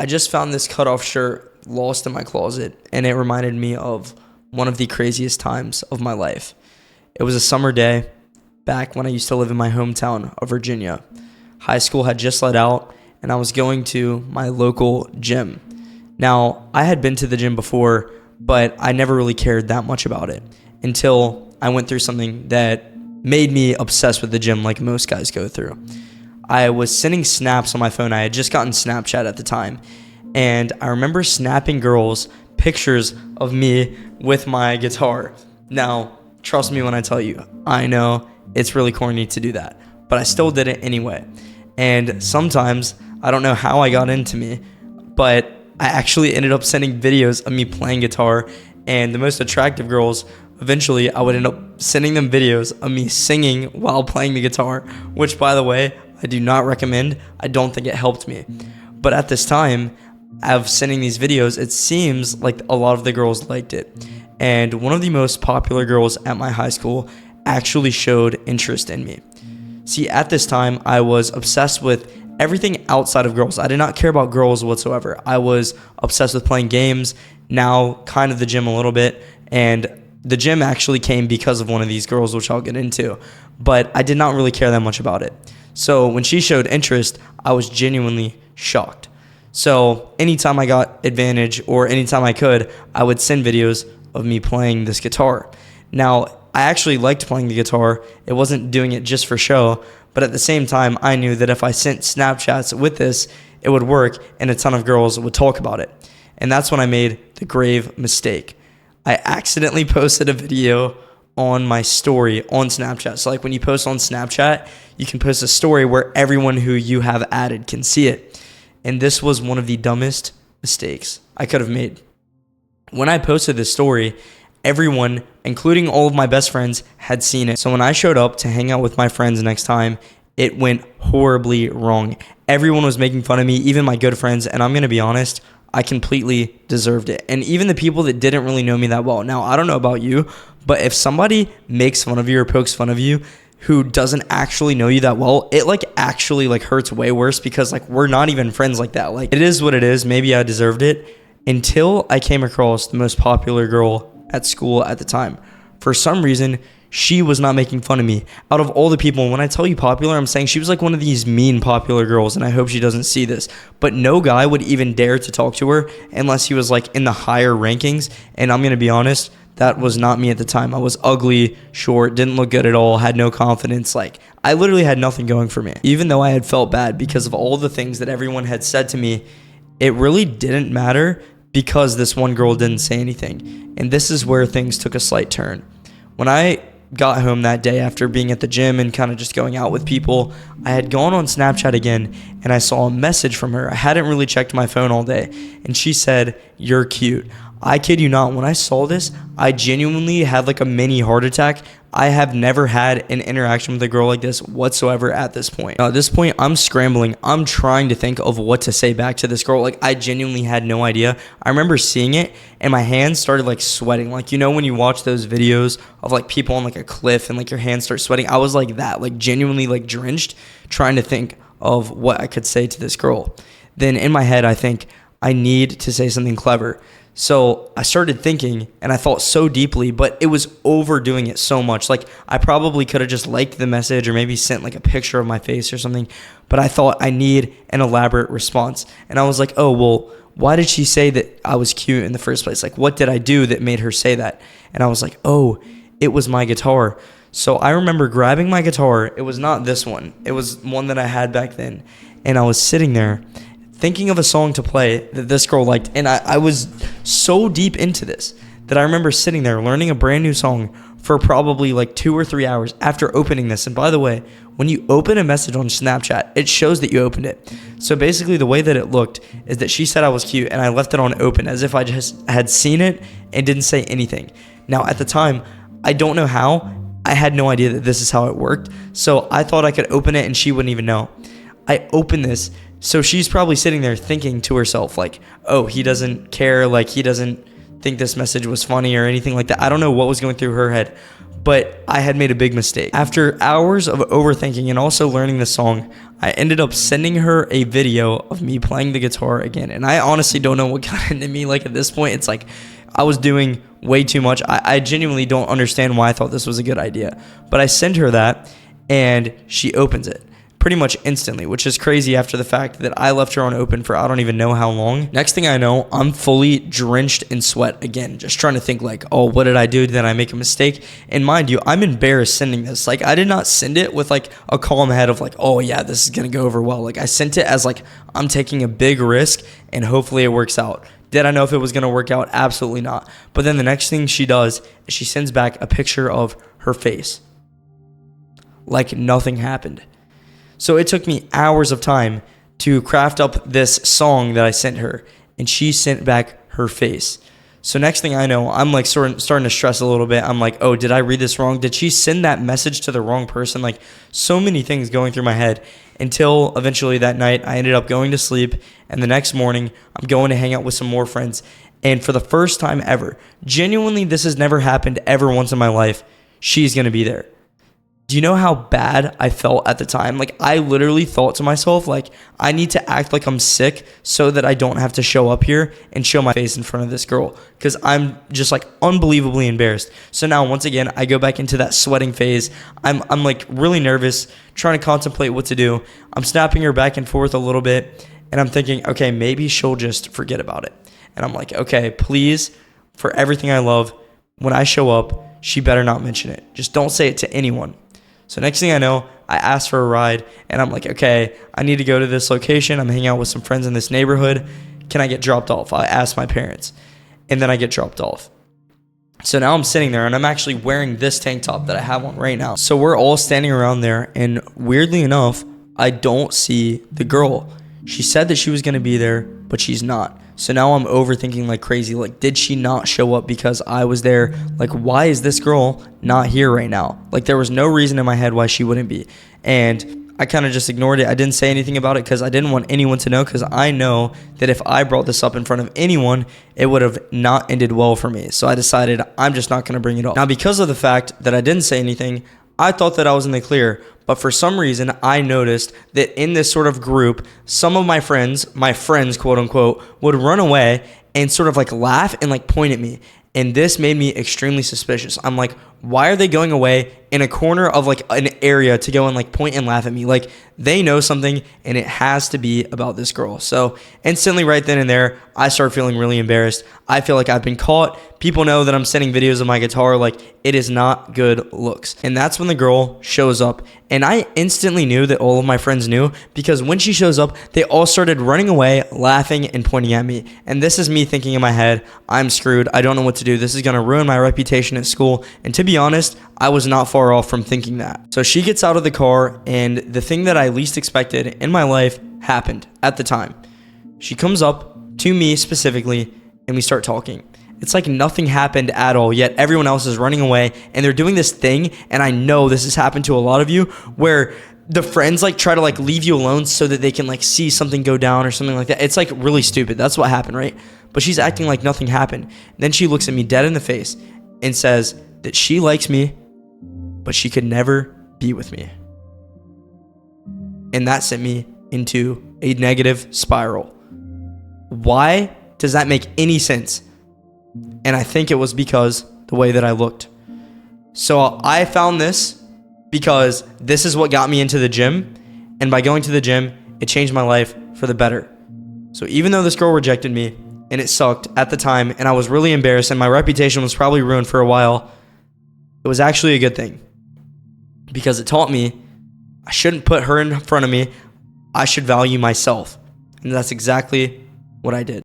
I just found this cutoff shirt lost in my closet, and it reminded me of one of the craziest times of my life. It was a summer day back when I used to live in my hometown of Virginia. High school had just let out, and I was going to my local gym. Now, I had been to the gym before, but I never really cared that much about it until I went through something that made me obsessed with the gym like most guys go through. I was sending snaps on my phone. I had just gotten Snapchat at the time, and I remember snapping girls pictures of me with my guitar. Now, trust me when I tell you, I know it's really corny to do that, but I still did it anyway. And sometimes, I don't know how I got into me, but I actually ended up sending videos of me playing guitar, and the most attractive girls, eventually I would end up sending them videos of me singing while playing the guitar, which, by the way, I do not recommend. I don't think it helped me. But at this time of sending these videos, it seems like a lot of the girls liked it. And one of the most popular girls at my high school actually showed interest in me. See, at this time, I was obsessed with everything outside of girls. I did not care about girls whatsoever. I was obsessed with playing games, now kind of the gym a little bit, and the gym actually came because of one of these girls, which I'll get into, but I did not really care that much about it. So when she showed interest, I was genuinely shocked. So anytime I got advantage or anytime I could, I would send videos of me playing this guitar. Now, I actually liked playing the guitar. It wasn't doing it just for show, but at the same time, I knew that if I sent Snapchats with this, it would work and a ton of girls would talk about it. And that's when I made the grave mistake. I accidentally posted a video on my story on Snapchat. So like when you post on Snapchat, you can post a story where everyone who you have added can see it. And this was one of the dumbest mistakes I could have made. When I posted this story, everyone, including all of my best friends, had seen it. So when I showed up to hang out with my friends next time, it went horribly wrong. Everyone was making fun of me, even my good friends, and I'm going to be honest, I completely deserved it. And even the people that didn't really know me that well. Now, I don't know about you, but if somebody makes fun of you or pokes fun of you who doesn't actually know you that well, it actually hurts way worse because we're not even friends like that. It is what it is. Maybe I deserved it until I came across the most popular girl at school at the time. For some reason, she was not making fun of me. Out of all the people, and when I tell you popular, I'm saying she was one of these mean popular girls, and I hope she doesn't see this. But no guy would even dare to talk to her unless he was in the higher rankings. And I'm going to be honest, that was not me at the time. I was ugly, short, didn't look good at all, had no confidence. I literally had nothing going for me. Even though I had felt bad because of all the things that everyone had said to me, it really didn't matter because this one girl didn't say anything. And this is where things took a slight turn. When I got home that day after being at the gym and kind of just going out with people, I had gone on Snapchat again and I saw a message from her. I hadn't really checked my phone all day, and she said, "You're cute." I kid you not, when I saw this, I genuinely had a mini heart attack. I have never had an interaction with a girl like this whatsoever at this point. Now, at this point, I'm scrambling. I'm trying to think of what to say back to this girl. I genuinely had no idea. I remember seeing it and my hands started sweating. When you watch those videos of people on a cliff and your hands start sweating, I was like that, genuinely drenched, trying to think of what I could say to this girl. Then in my head, I think I need to say something clever. So I started thinking and I thought so deeply, but it was overdoing it so much. I probably could have just liked the message or maybe sent a picture of my face or something, but I thought I need an elaborate response. And I was like, oh, well, why did she say that I was cute in the first place? What did I do that made her say that? And I was like, oh, it was my guitar. So I remember grabbing my guitar. It was not this one. It was one that I had back then. And I was sitting there thinking of a song to play that this girl liked. And I was so deep into this that I remember sitting there learning a brand new song for probably 2 or 3 hours after opening this. And by the way, when you open a message on Snapchat, it shows that you opened it. So basically the way that it looked is that she said I was cute and I left it on open as if I just had seen it and didn't say anything. Now at the time, I don't know how. I had no idea that this is how it worked. So I thought I could open it and she wouldn't even know. I opened this. So she's probably sitting there thinking to herself, oh, he doesn't care, he doesn't think this message was funny or anything like that. I don't know what was going through her head, but I had made a big mistake. After hours of overthinking and also learning the song, I ended up sending her a video of me playing the guitar again. And I honestly don't know what got into me. Like, at this point, it's like I was doing way too much. I genuinely don't understand why I thought this was a good idea. But I sent her that, and she opens it pretty much instantly, which is crazy after the fact that I left her on open for I don't even know how long. Next thing I know, I'm fully drenched in sweat again, just trying to think like, oh, what did I do? Did I make a mistake? And mind you, I'm embarrassed sending this. Like, I did not send it with like a calm head of like, oh yeah, this is going to go over well. Like, I sent it as like, I'm taking a big risk and hopefully it works out. Did I know if it was going to work out? Absolutely not. But then the next thing she does is she sends back a picture of her face. Like nothing happened. So it took me hours of time to craft up this song that I sent her, and she sent back her face. So next thing I know, I'm like starting to stress a little bit. I'm like, oh, did I read this wrong? Did she send that message to the wrong person? Like, so many things going through my head until eventually that night I ended up going to sleep, and the next morning I'm going to hang out with some more friends. And for the first time ever, genuinely, this has never happened ever once in my life, she's going to be there. Do you know how bad I felt at the time? Like, I literally thought to myself, like, I need to act like I'm sick so that I don't have to show up here and show my face in front of this girl, because I'm just like unbelievably embarrassed. So now once again, I go back into that sweating phase. I'm like really nervous, trying to contemplate what to do. I'm snapping her back and forth a little bit, and I'm thinking, okay, maybe she'll just forget about it. And I'm like, okay, please, for everything I love, when I show up, she better not mention it. Just don't say it to anyone. So next thing I know, I asked for a ride, and I'm like, okay, I need to go to this location. I'm hanging out with some friends in this neighborhood. Can I get dropped off? I asked my parents, and then I get dropped off. So now I'm sitting there, and I'm actually wearing this tank top that I have on right now. So we're all standing around there, and weirdly enough, I don't see the girl. She said that she was going to be there, but she's not. So now I'm overthinking like crazy. Like, did she not show up because I was there? Like, why is this girl not here right now? Like, there was no reason in my head why she wouldn't be. And I kind of just ignored it. I didn't say anything about it because I didn't want anyone to know, because I know that if I brought this up in front of anyone, it would have not ended well for me. So I decided I'm just not going to bring it up. Now, because of the fact that I didn't say anything, I thought that I was in the clear, but for some reason, I noticed that in this sort of group, some of my friends, quote unquote, would run away and sort of like laugh and like point at me. And this made me extremely suspicious. I'm like, why are they going away in a corner of like an area to go and like point and laugh at me? Like, they know something, and it has to be about this girl. So instantly right then and there, I start feeling really embarrassed. I feel like I've been caught. People know that I'm sending videos of my guitar. Like, it is not good looks. And that's when the girl shows up. And I instantly knew that all of my friends knew, because when she shows up, they all started running away, laughing and pointing at me. And this is me thinking in my head, I'm screwed. I don't know what to do. This is going to ruin my reputation at school. And to be honest, I was not far off from thinking that. So she gets out of the car, and the thing that I least expected in my life happened at the time. She comes up to me specifically, and we start talking. It's like nothing happened at all, yet everyone else is running away, and they're doing this thing, and I know this has happened to a lot of you, where the friends like try to like leave you alone so that they can like see something go down or something like that. It's like really stupid. That's what happened, right? But she's acting like nothing happened. Then she looks at me dead in the face and says that she likes me, but she could never be with me. And that sent me into a negative spiral. Why does that make any sense? And I think it was because the way that I looked. So I found this because this is what got me into the gym. And by going to the gym, it changed my life for the better. So even though this girl rejected me, and it sucked at the time, and I was really embarrassed, and my reputation was probably ruined for a while, it was actually a good thing. Because it taught me I shouldn't put her in front of me. I should value myself. And that's exactly what I did.